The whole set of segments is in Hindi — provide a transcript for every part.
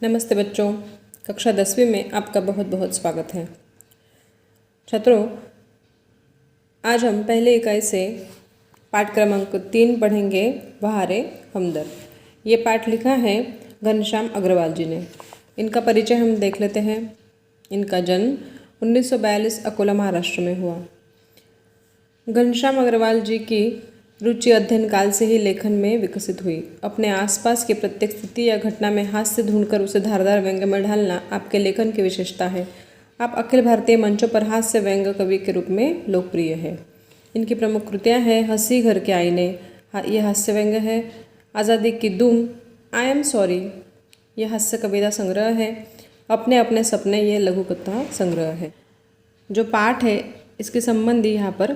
नमस्ते बच्चों, कक्षा 10वीं में आपका बहुत बहुत स्वागत है। छात्रों, आज हम पहले इकाई से पाठ क्रमांक 3 पढ़ेंगे, बहारे हमदर्द। ये पाठ लिखा है घनश्याम अग्रवाल जी ने। इनका परिचय हम देख लेते हैं। इनका जन्म 1942 अकोला महाराष्ट्र में हुआ। घनश्याम अग्रवाल जी की रुचि अध्ययन काल से ही लेखन में विकसित हुई। अपने आसपास की प्रत्येक स्थिति या घटना में हास्य ढूंढकर उसे धारदार व्यंग्य में ढालना आपके लेखन की विशेषता है। आप अखिल भारतीय मंचों पर हास्य व्यंग्य कवि के रूप में लोकप्रिय है। इनकी प्रमुख कृतियाँ हैं हंसी घर के आईने, ये हास्य व्यंग्य है। आज़ादी की दुम, आई एम सॉरी, ये हास्य कविता संग्रह है। अपने अपने सपने, ये लघु कथा संग्रह है। जो पाठ है इसके संबंधी यहाँ पर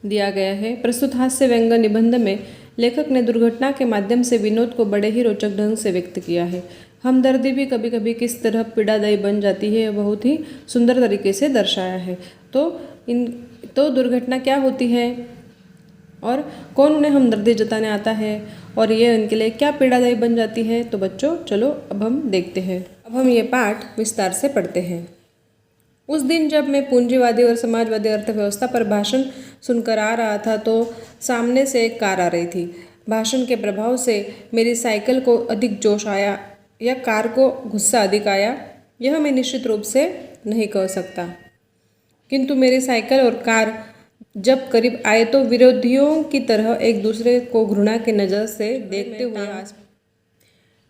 दिया गया है। प्रस्तुत हास्य व्यंग्य निबंध में लेखक ने दुर्घटना के माध्यम से विनोद को बड़े ही रोचक ढंग से व्यक्त किया है। हमदर्दी भी कभी कभी किस तरह पीड़ादायी बन जाती है, यह बहुत ही सुंदर तरीके से दर्शाया है। तो दुर्घटना क्या होती है और कौन उन्हें हमदर्दी जताने आता है और ये उनके लिए क्या पीड़ादायी बन जाती है। तो बच्चों चलो अब हम देखते हैं। अब हम ये पाठ विस्तार से पढ़ते हैं। उस दिन जब मैं पूंजीवादी और समाजवादी अर्थव्यवस्था पर भाषण सुनकर आ रहा था तो सामने से एक कार आ रही थी। भाषण के प्रभाव से मेरी साइकिल को अधिक जोश आया या कार को गुस्सा अधिक आया, यह मैं निश्चित रूप से नहीं कह सकता। किंतु मेरी साइकिल और कार जब करीब आए तो विरोधियों की तरह एक दूसरे को घृणा की नज़र से देखते हुए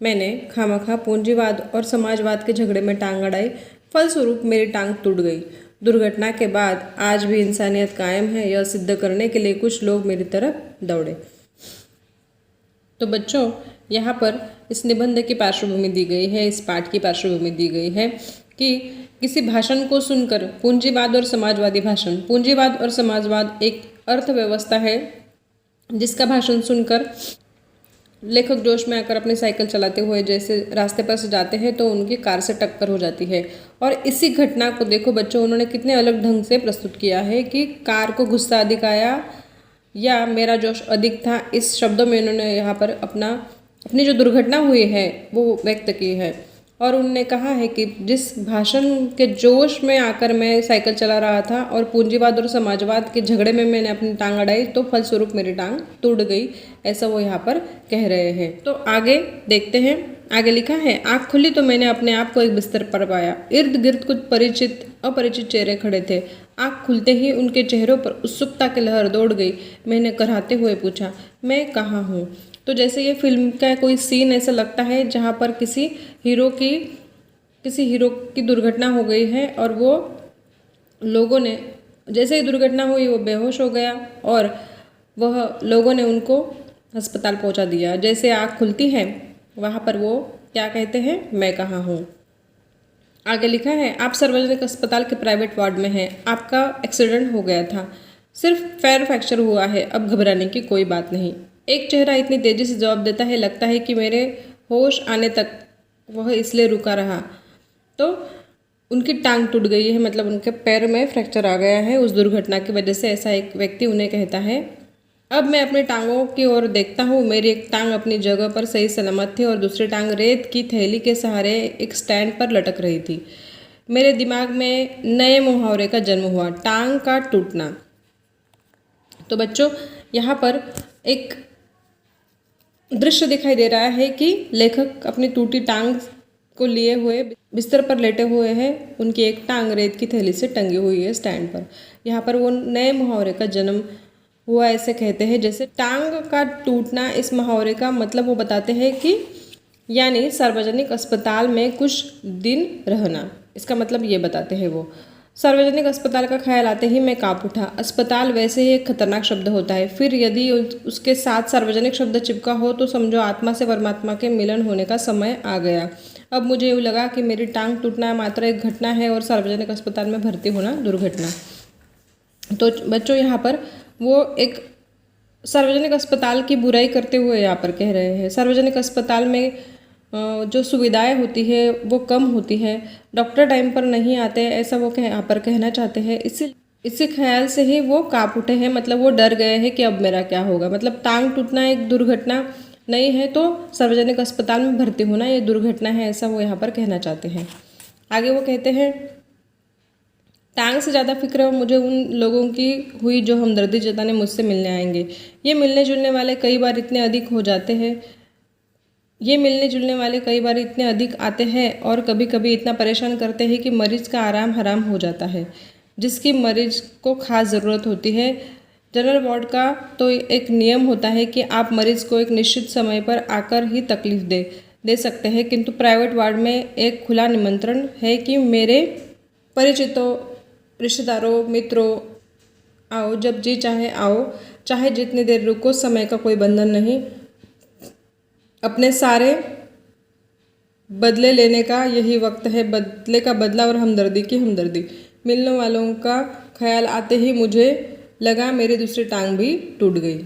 मैंने खामखा पूंजीवाद और समाजवाद के झगड़े में टांग अड़ाई। फलस्वरूप मेरी टांग टूट गई। दुर्घटना के बाद आज भी इंसानियत कायम है, यह सिद्ध करने के लिए कुछ लोग मेरी तरफ दौड़े। तो बच्चों यहाँ पर इस निबंध की पार्श्वभूमि दी गई है, इस पाठ की पार्श्वभूमि दी गई है कि किसी भाषण को सुनकर, पूंजीवाद और समाजवादी भाषण, पूंजीवाद और समाजवाद एक अर्थव्यवस्था है जिसका भाषण सुनकर लेखक जोश में आकर अपनी साइकिल चलाते हुए जैसे रास्ते पर से जाते हैं तो उनकी कार से टक्कर हो जाती है। और इसी घटना को देखो बच्चों, उन्होंने कितने अलग ढंग से प्रस्तुत किया है कि कार को गुस्सा अधिक आया या मेरा जोश अधिक था। इस शब्दों में उन्होंने यहाँ पर अपनी जो दुर्घटना हुई है वो व्यक्त की है। और उन्होंने कहा है कि जिस भाषण के जोश में आकर मैं साइकिल चला रहा था और पूंजीवाद और समाजवाद के झगड़े में मैंने अपनी टांग अड़ाई तो फलस्वरूप मेरी टांग टूट गई, ऐसा वो यहाँ पर कह रहे हैं। तो आगे देखते हैं। आगे लिखा है, आँख खुली तो मैंने अपने आप को एक बिस्तर पर पाया। इर्द गिर्द कुछ परिचित अपरिचित चेहरे खड़े थे। आँख खुलते ही उनके चेहरों पर उत्सुकता की लहर दौड़ गई। मैंने कराहते हुए पूछा, मैं कहाँ हूँ? तो जैसे ये फिल्म का कोई सीन ऐसा लगता है जहाँ पर किसी हीरो की दुर्घटना हो गई है और वो लोगों ने, जैसे ही दुर्घटना हुई वो बेहोश हो गया और वह लोगों ने उनको अस्पताल पहुँचा दिया। जैसे आँख खुलती है वहाँ पर वो क्या कहते हैं, मैं कहाँ हूँ। आगे लिखा है, आप सार्वजनिक अस्पताल के प्राइवेट वार्ड में हैं। आपका एक्सीडेंट हो गया था, सिर्फ पैर फ्रैक्चर हुआ है, अब घबराने की कोई बात नहीं। एक चेहरा इतनी तेजी से जवाब देता है, लगता है कि मेरे होश आने तक वह इसलिए रुका रहा। तो उनकी टांग टूट गई है, मतलब उनके पैर में फ्रैक्चर आ गया है उस दुर्घटना की वजह से, ऐसा एक व्यक्ति उन्हें कहता है। अब मैं अपनी टांगों की ओर देखता हूँ। मेरी एक टांग अपनी जगह पर सही सलामत थी और दूसरी टांग रेत की थैली के सहारे एक स्टैंड पर लटक रही थी। मेरे दिमाग में नए मुहावरे का जन्म हुआ, टांग का टूटना। तो बच्चों यहाँ पर एक दृश्य दिखाई दे रहा है कि लेखक अपनी टूटी टांग को लिए हुए बिस्तर पर लेटे हुए हैं। उनकी एक टांग रेत की थैली से टंगी हुई है स्टैंड पर। यहाँ पर वो नए मुहावरे का जन्म हुआ ऐसे कहते हैं। जैसे टांग का टूटना, इस मुहावरे का मतलब वो बताते हैं कि यानी सार्वजनिक अस्पताल में कुछ दिन रहना, इसका मतलब ये बताते हैं वो। सार्वजनिक अस्पताल का ख्याल आते ही मैं काँप उठा। अस्पताल वैसे ही एक खतरनाक शब्द होता है, फिर यदि उसके साथ सार्वजनिक शब्द चिपका हो तो समझो आत्मा से परमात्मा के मिलन होने का समय आ गया। अब मुझे यूँ लगा कि मेरी टांग टूटना मात्र एक घटना है और सार्वजनिक अस्पताल में भर्ती होना दुर्घटना। तो बच्चों यहाँ पर वो एक सार्वजनिक अस्पताल की बुराई करते हुए यहाँ पर कह रहे हैं। सार्वजनिक अस्पताल में जो सुविधाएं होती है वो कम होती है, डॉक्टर टाइम पर नहीं आते, ऐसा वो यहाँ पर कहना चाहते हैं। इसी ख्याल से ही वो काँप उठे हैं, मतलब वो डर गए हैं कि अब मेरा क्या होगा। मतलब टांग टूटना एक दुर्घटना नहीं है तो सार्वजनिक अस्पताल में भर्ती होना ये दुर्घटना है, ऐसा वो यहाँ पर कहना चाहते हैं। आगे वो कहते हैं, टांग से ज़्यादा फिक्र मुझे उन लोगों की हुई जो हमदर्दी जताने मुझसे मिलने आएंगे। ये मिलने जुलने वाले कई बार इतने अधिक हो जाते हैं, ये मिलने जुलने वाले कई बार इतने अधिक आते हैं और कभी कभी इतना परेशान करते हैं कि मरीज का आराम हराम हो जाता है, जिसकी मरीज को खास ज़रूरत होती है। जनरल वार्ड का तो एक नियम होता है कि आप मरीज को एक निश्चित समय पर आकर ही तकलीफ दे सकते हैं, किंतु प्राइवेट वार्ड में एक खुला निमंत्रण है कि मेरे परिचितों, रिश्तेदारों, मित्रों, आओ, जब जी चाहे आओ, चाहे जितनी देर रुको, समय का कोई बंधन नहीं। अपने सारे बदले लेने का यही वक्त है, बदले का बदला और हमदर्दी की हमदर्दी। मिलने वालों का ख्याल आते ही मुझे लगा मेरी दूसरी टांग भी टूट गई।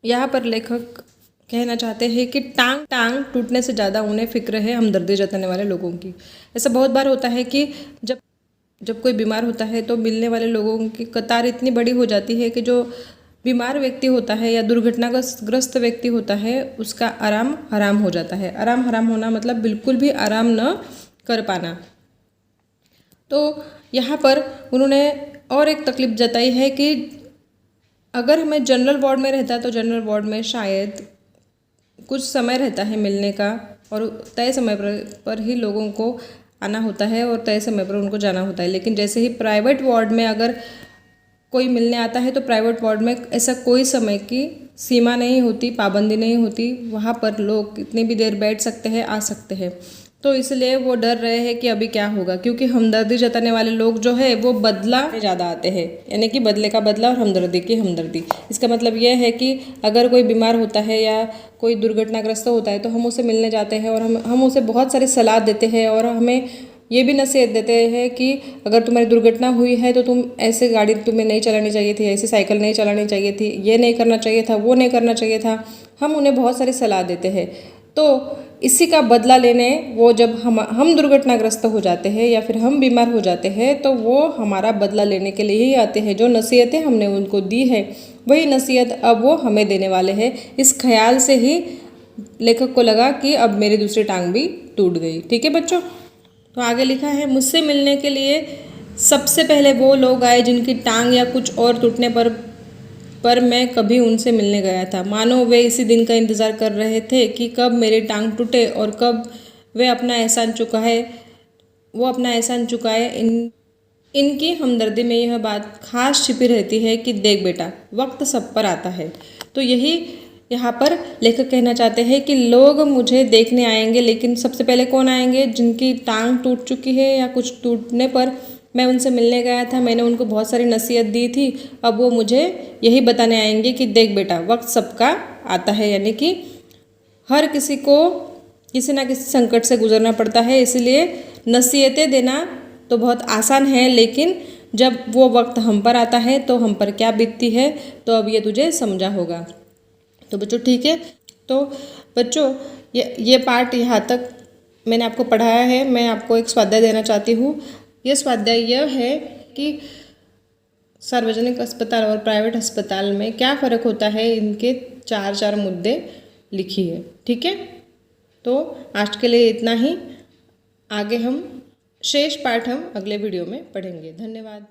यहाँ पर लेखक कहना चाहते हैं कि टांग टूटने से ज़्यादा उन्हें फिक्र है हमदर्दी जताने वाले लोगों की। ऐसा बहुत बार होता है कि जब कोई बीमार होता है तो मिलने वाले लोगों की कतार इतनी बड़ी हो जाती है कि जो बीमार व्यक्ति होता है या दुर्घटनाग्रस्त व्यक्ति होता है उसका आराम हराम हो जाता है। आराम हराम होना मतलब बिल्कुल भी आराम न कर पाना। तो यहाँ पर उन्होंने और एक तकलीफ जताई है कि अगर हमें जनरल वार्ड में रहता तो जनरल वार्ड में शायद कुछ समय रहता है मिलने का और तय समय पर ही लोगों को आना होता है और तय समय पर उनको जाना होता है। लेकिन जैसे ही प्राइवेट वार्ड में अगर कोई मिलने आता है तो प्राइवेट वार्ड में ऐसा कोई समय की सीमा नहीं होती, पाबंदी नहीं होती, वहाँ पर लोग कितनी भी देर बैठ सकते हैं, आ सकते हैं। तो इसलिए वो डर रहे हैं कि अभी क्या होगा, क्योंकि हमदर्दी जताने वाले लोग जो है वो बदला में ज़्यादा आते हैं, यानी कि बदले का बदला और हमदर्दी की हमदर्दी। इसका मतलब यह है कि अगर कोई बीमार होता है या कोई दुर्घटनाग्रस्त होता है तो हम उसे मिलने जाते हैं और हम उसे बहुत सारी सलाह देते हैं और हमें ये भी नसीहत देते हैं कि अगर तुम्हारी दुर्घटना हुई है तो तुम ऐसे गाड़ी तुम्हें नहीं चलानी चाहिए थी, ऐसी साइकिल नहीं चलानी चाहिए थी, ये नहीं करना चाहिए था, वो नहीं करना चाहिए था। हम उन्हें बहुत सारी सलाह देते हैं। तो इसी का बदला लेने वो जब हम दुर्घटनाग्रस्त हो जाते हैं या फिर हम बीमार हो जाते हैं तो वो हमारा बदला लेने के लिए ही आते हैं। जो नसीहतें हमने उनको दी है वही नसीहत अब वो हमें देने वाले हैं। इस ख्याल से ही लेखक को लगा कि अब मेरी दूसरी टांग भी टूट गई। ठीक है बच्चों, तो आगे लिखा है, मुझसे मिलने के लिए सबसे पहले वो लोग आए जिनकी टांग या कुछ और टूटने पर मैं कभी उनसे मिलने गया था। मानो वे इसी दिन का इंतज़ार कर रहे थे कि कब मेरी टांग टूटे और कब वे अपना एहसान चुकाए। इनकी हमदर्दी में यह बात खास छिपी रहती है कि देख बेटा, वक्त सब पर आता है। तो यही यहाँ पर लेखक कहना चाहते हैं कि लोग मुझे देखने आएंगे, लेकिन सबसे पहले कौन आएंगे? जिनकी टांग टूट चुकी है या कुछ टूटने पर मैं उनसे मिलने गया था, मैंने उनको बहुत सारी नसीहत दी थी, अब वो मुझे यही बताने आएंगे कि देख बेटा, वक्त सबका आता है। यानी कि हर किसी को किसी ना किसी संकट से गुजरना पड़ता है, इसलिए नसीहतें देना तो बहुत आसान है, लेकिन जब वो वक्त हम पर आता है तो हम पर क्या बीतती है, तो अब ये तुझे समझा होगा। तो बच्चों ठीक है, तो बच्चों ये पार्ट यहाँ तक मैंने आपको पढ़ाया है। मैं आपको एक स्वाध्याय देना चाहती हूँ। यह स्वाध्याय यह है कि सार्वजनिक अस्पताल और प्राइवेट अस्पताल में क्या फ़र्क होता है, इनके 4 मुद्दे लिखिए। ठीक है, तो आज के लिए इतना ही। आगे हम शेष पाठ हम अगले वीडियो में पढ़ेंगे। धन्यवाद।